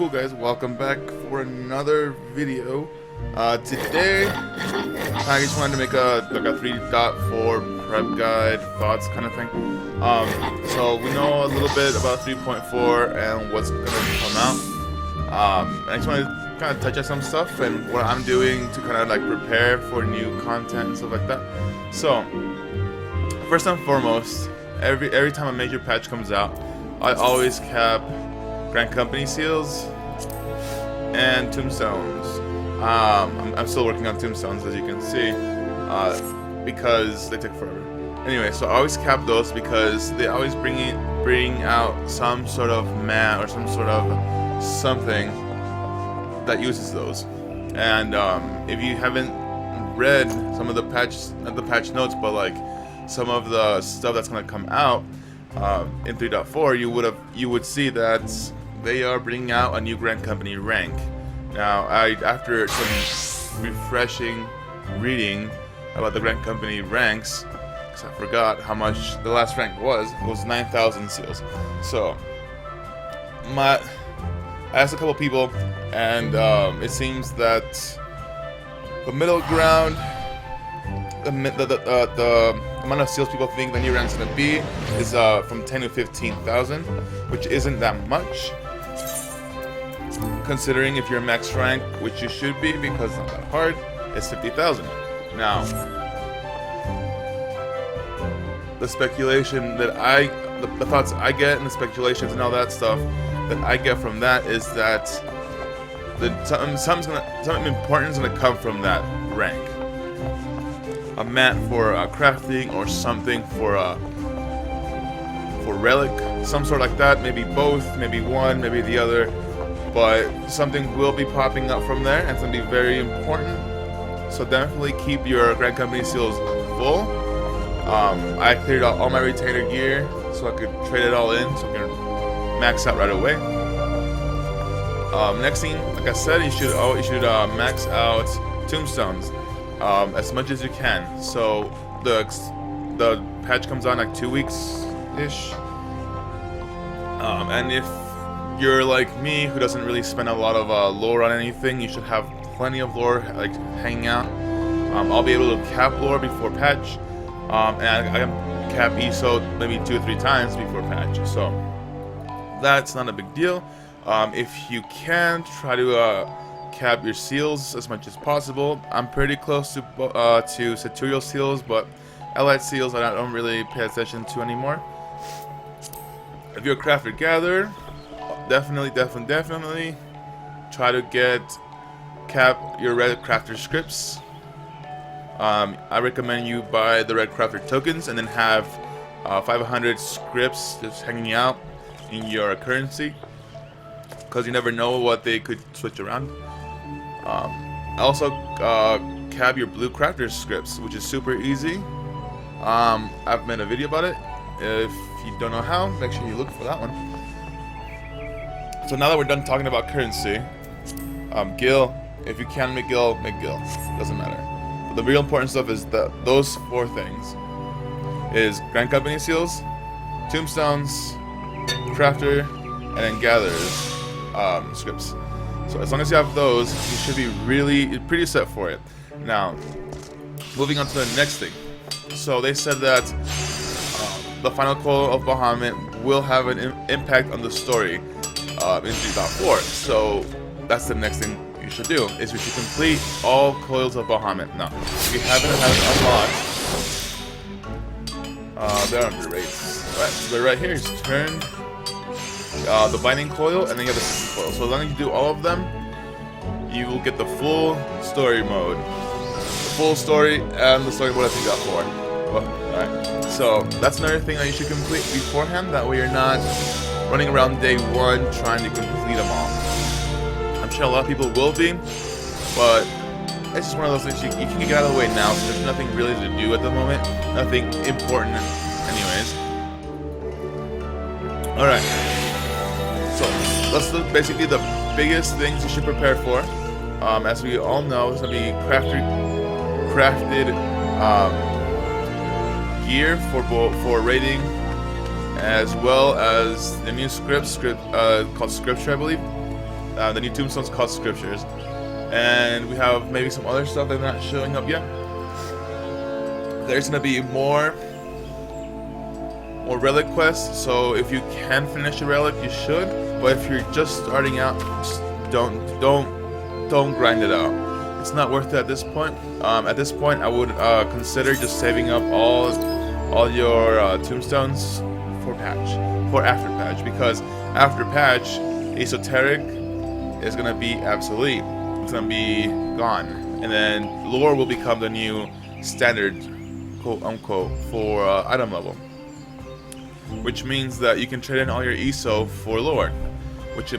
cool, guys? Welcome back for another video. Today I just wanted to make a 3.4 prep guide thoughts kind of thing. So we know a little bit about 3.4 and what's gonna come out. I just wanted to kind of touch on some stuff and what I'm doing to kind of like prepare for new content and stuff like that. So first and foremost, every time a major patch comes out, I always cap Grand Company seals and tombstones. I'm still working on tombstones, as you can see, because they take forever. Anyway, so I always cap those because they always bring out some sort of mat or some sort of something that uses those. And if you haven't read some of the patch notes, but like some of the stuff that's gonna come out in 3.4, you would see that they are bringing out a new Grand Company rank. Now, after some refreshing reading about the Grand Company ranks, because I forgot how much the last rank was, it was 9,000 seals. So, I asked a couple people, and it seems that the middle ground, the amount of seals people think the new rank's gonna be is from 10 to 15,000, which isn't that much, considering if you're max rank, which you should be because it's not that hard. It's 50,000. Now, the speculation that the thoughts I get and the speculations and all that stuff that I get from that is that something important is gonna come from that rank. A mat for crafting or something for relic, some sort like that. Maybe both, maybe one, maybe the other. But something will be popping up from there, and it's going to be very important. So definitely keep your Grand Company seals full. I cleared out all my retainer gear so I could trade it all in so I can max out right away. Next thing, like I said, you should max out tombstones as much as you can. So the patch comes on like 2 weeks-ish. And if you're like me, who doesn't really spend a lot of lore on anything, you should have plenty of lore like hanging out. I'll be able to cap lore before patch, and I can cap ESO maybe 2 or 3 times before patch, so that's not a big deal. If you can, try to cap your seals as much as possible. I'm pretty close to Sartorial seals, but allied seals I don't really pay attention to anymore. If you're a crafter gatherer, definitely try to cap your red crafter scripts. I recommend you buy the red crafter tokens and then have 500 scripts just hanging out in your currency, because you never know what they could switch around. Also cap your blue crafter scripts, which is super easy. I've made a video about it. If you don't know how, make sure you look for that one. So now that we're done talking about currency, Gil, if you can make Gil, doesn't matter. But the real important stuff is those 4 things is Grand Company seals, tombstones, crafter, and then gatherers scripts. So as long as you have those, you should be pretty set for it. Now, moving on to the next thing. So they said that the final coil of Bahamut will have an impact on the story in 3.4. So that's the next thing you should do, is you should complete all coils of Bahamut. Now, if you haven't unlocked, they're under rates. Alright, so they're right here. Just turn the binding coil, and then you have the system coil. So as long as you do all of them, you will get the full story mode. The full story and the story mode of 3.4. Alright, so that's another thing that you should complete beforehand. That way you're not running around day 1 trying to complete them all. I'm sure a lot of people will be, but it's just one of those things you can get out of the way now, so there's nothing really to do at the moment. Nothing important anyways. Alright, so that's basically the biggest things you should prepare for. As we all know, there's going to be crafted gear for raiding, as well as the new script called Scripture, I believe. The new tombstone's called Scriptures, and we have maybe some other stuff that's not showing up yet. There's gonna be more relic quests, so if you can finish a relic, you should. But if you're just starting out, just don't grind it out. It's not worth it at this point. At this point, I would consider just saving up all your tombstones for after patch, because after patch, esoteric is gonna be obsolete. It's gonna be gone, and then lore will become the new standard, quote unquote, for item level, which means that you can trade in all your ESO for lore, which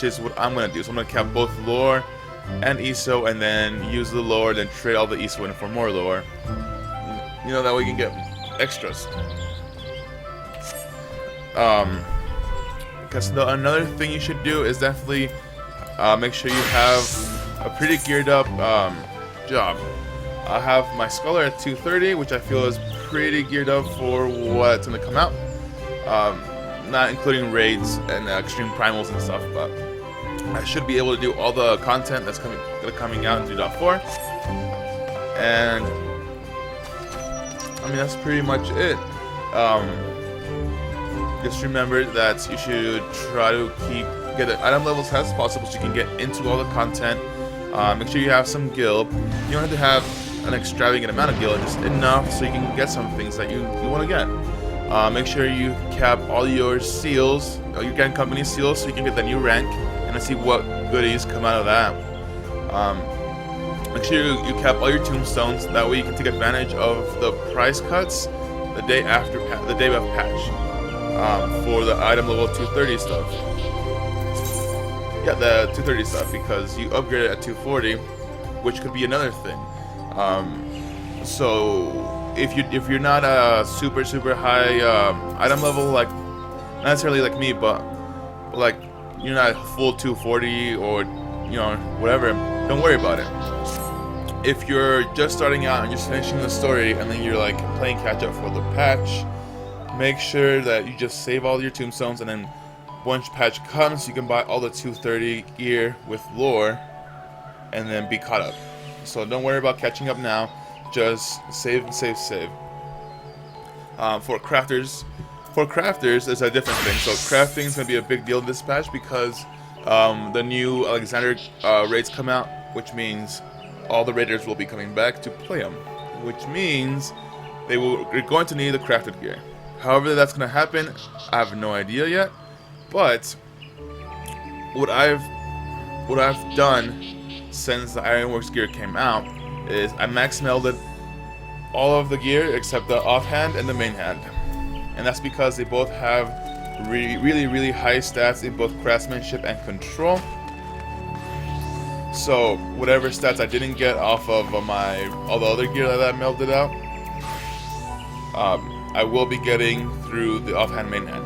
is what I'm gonna do. So I'm gonna cap both lore and ESO, and then use the lore, then trade all the ESO in for more lore. You know, that way you can get extras. Because another thing you should do is definitely make sure you have a pretty geared up job. I have my Scholar at 230, which I feel is pretty geared up for what's gonna come out. Not including raids and extreme primals and stuff, but I should be able to do all the content that's coming out in 3.4. And I mean, that's pretty much it. Just remember that you should try to get the item levels as high as possible so you can get into all the content. Make sure you have some gil. You don't have to have an extravagant amount of gil, just enough so you can get some things that you want to get. Make sure you cap all your seals, your gang company seals, so you can get the new rank and see what goodies come out of that. Make sure you cap all your tombstones. That way you can take advantage of the price cuts the day after the day of patch for the item level 230 stuff. Yeah, the 230 stuff, because you upgrade it at 240, which could be another thing. So if you're not a super high item level, like not necessarily like me, but like you're not full 240 or whatever, don't worry about it. If you're just starting out and you're finishing the story and then you're like playing catch up for the patch, make sure that you just save all your tombstones, and then once patch comes, you can buy all the 230 gear with lore and then be caught up. So don't worry about catching up now, just save. For crafters it's a different thing. So crafting is going to be a big deal in this patch because the new Alexander raids come out, which means all the raiders will be coming back to play them, which means they're going to need the crafted gear. However that's going to happen, I have no idea yet. But what I've done since the Ironworks gear came out is I max melded all of the gear except the offhand and the main hand, and that's because they both have really high stats in both craftsmanship and control. So whatever stats I didn't get off of all the other gear that I melded out, I will be getting through the offhand main hand.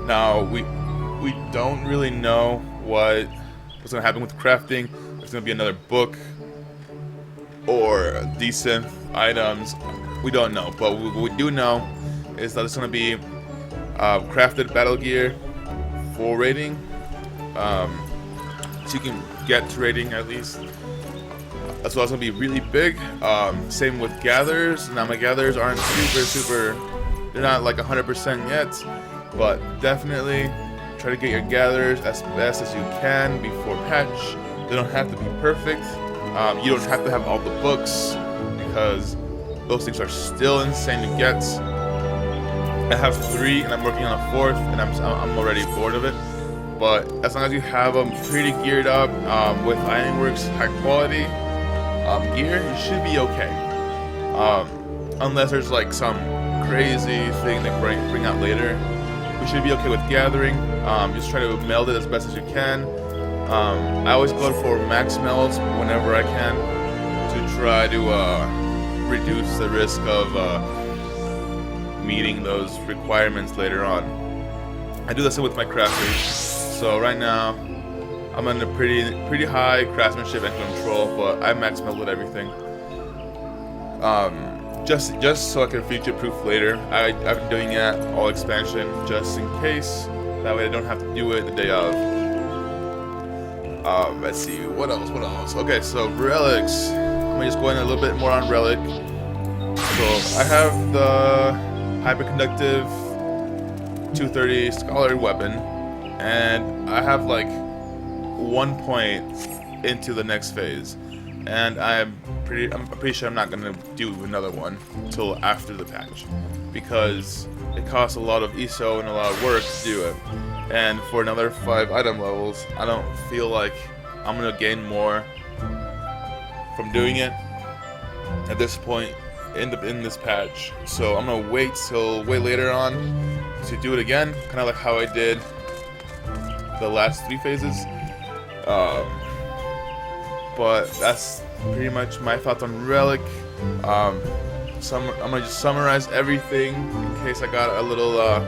Now we don't really know what's gonna happen with crafting. There's gonna be another book or decent items. We don't know, but what we do know is that it's gonna be crafted battle gear for raiding, so you can get to raiding at least. That's why it's gonna be really big. Same with gathers. Now my gathers aren't super. They're not like 100% yet, but definitely try to get your gatherers as best as you can before patch. They don't have to be perfect. You don't have to have all the books, because those things are still insane to get. I have 3 and I'm working on a 4th, and I'm already bored of it. But as long as you have them pretty geared up with Ironworks high quality gear, you should be okay. Unless there's like some crazy thing that bring out later, we should be okay with gathering. Just try to meld it as best as you can. I always go for max melds whenever I can to try to reduce the risk of meeting those requirements later on. I do the same with my crafters. So right now I'm in a pretty high craftsmanship and control, but I max melded everything. Just so I can future proof later. I've been doing it all expansion just in case. That way I don't have to do it the day of. Let's see, what else? Okay, so relics. I'm just going a little bit more on relic. So I have the hyperconductive 230 scholar weapon, and I have like 1 point into the next phase, and I'm pretty sure I'm not gonna do another one until after the patch, because it costs a lot of ESO and a lot of work to do it. And for another 5 item levels, I don't feel like I'm gonna gain more from doing it at this point in this patch. So I'm gonna wait till way later on to do it again, kind of like how I did the last 3 phases. But that's pretty much my thoughts on relic. I'm gonna just summarize everything in case I got a little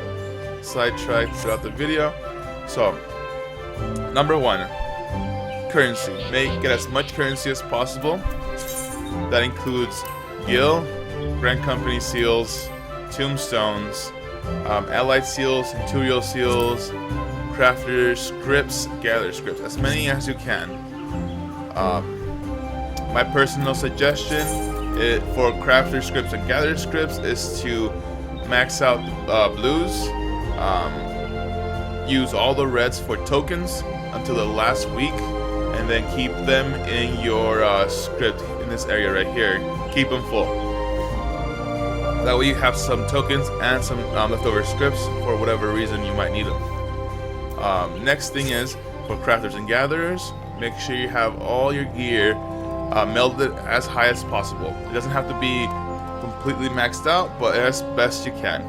sidetracked throughout the video. So, number 1, currency. Get as much currency as possible. That includes Gil, Grand Company seals, tombstones, allied seals, Centurial seals, crafters, scripts, gather scripts, as many as you can. My personal suggestion for crafter scripts and gather scripts is to max out blues, use all the reds for tokens until the last week, and then keep them in your script in this area right here. Keep them full. That way you have some tokens and some leftover scripts for whatever reason you might need them. Next thing is, for crafters and gatherers, make sure you have all your gear melded as high as possible. It doesn't have to be completely maxed out, but as best you can.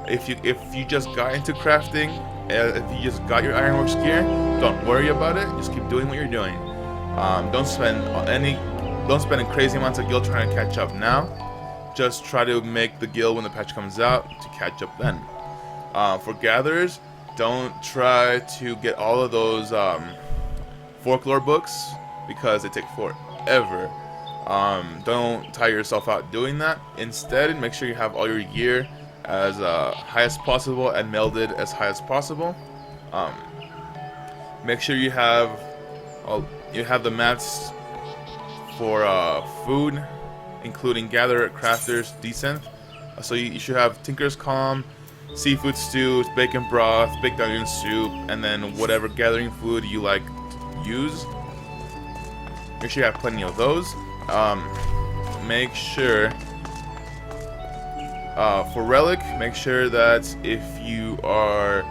If you just got into crafting, if you just got your ironworks gear, don't worry about it. Just keep doing what you're doing. Don't spend crazy amounts of gil trying to catch up now. Just try to make the gil when the patch comes out to catch up then. For gatherers, don't try to get all of those folklore books because they take forever. Don't tire yourself out doing that. Instead, make sure you have all your gear as high as possible and melded as high as possible. Make sure you have the mats for food, including gatherer, crafters, decent. So you should have Tinker's Calm, seafood stew, bacon broth, baked onion soup, and then whatever gathering food you like to use. Make sure you have plenty of those. Make sure for relic, make sure that if you are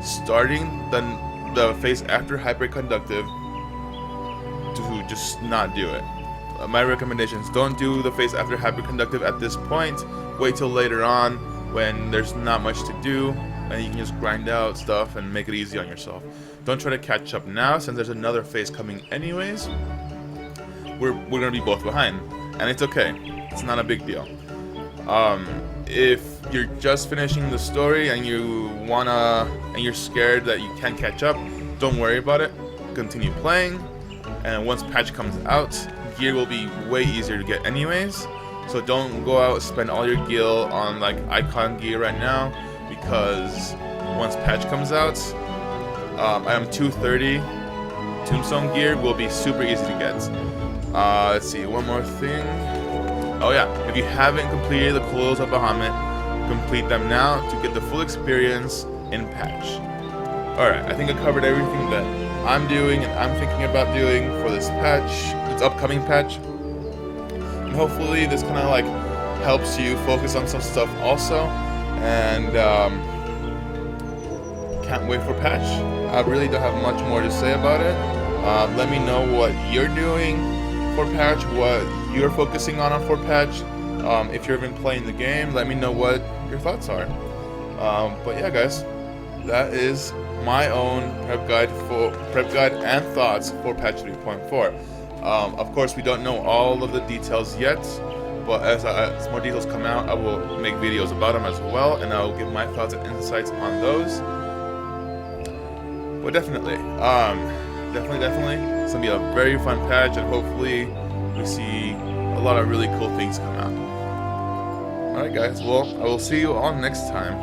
starting the phase after hyperconductive, to just not do it. My recommendations: don't do the phase after hyperconductive at this point. Wait till later on when there's not much to do and you can just grind out stuff and make it easy on yourself. Don't try to catch up now, since there's another phase coming anyways. We're gonna be both behind, and it's okay. It's not a big deal. If you're just finishing the story and you're scared that you can't catch up, don't worry about it. Continue playing, and once patch comes out, gear will be way easier to get anyways. So don't go out and spend all your gil on like icon gear right now, because once patch comes out, item 230 tombstone gear will be super easy to get. Let's see, one more thing. Oh yeah, if you haven't completed the Clothes of Bahamut, complete them now to get the full experience in patch. Alright, I think I covered everything that I'm doing and I'm thinking about doing for this patch, this upcoming patch. And hopefully this kind of like helps you focus on some stuff also. And can't wait for patch. I really don't have much more to say about it. Let me know what you're doing for patch, what you're focusing on for patch. If you've been playing the game, let me know what your thoughts are. But yeah, guys, that is my own prep guide and thoughts for patch 3.4. Of course, we don't know all of the details yet, but as more details come out, I will make videos about them as well, and I will give my thoughts and insights on those. But definitely, it's gonna be a very fun patch, and hopefully we see a lot of really cool things come out. Alright guys, well, I will see you all next time.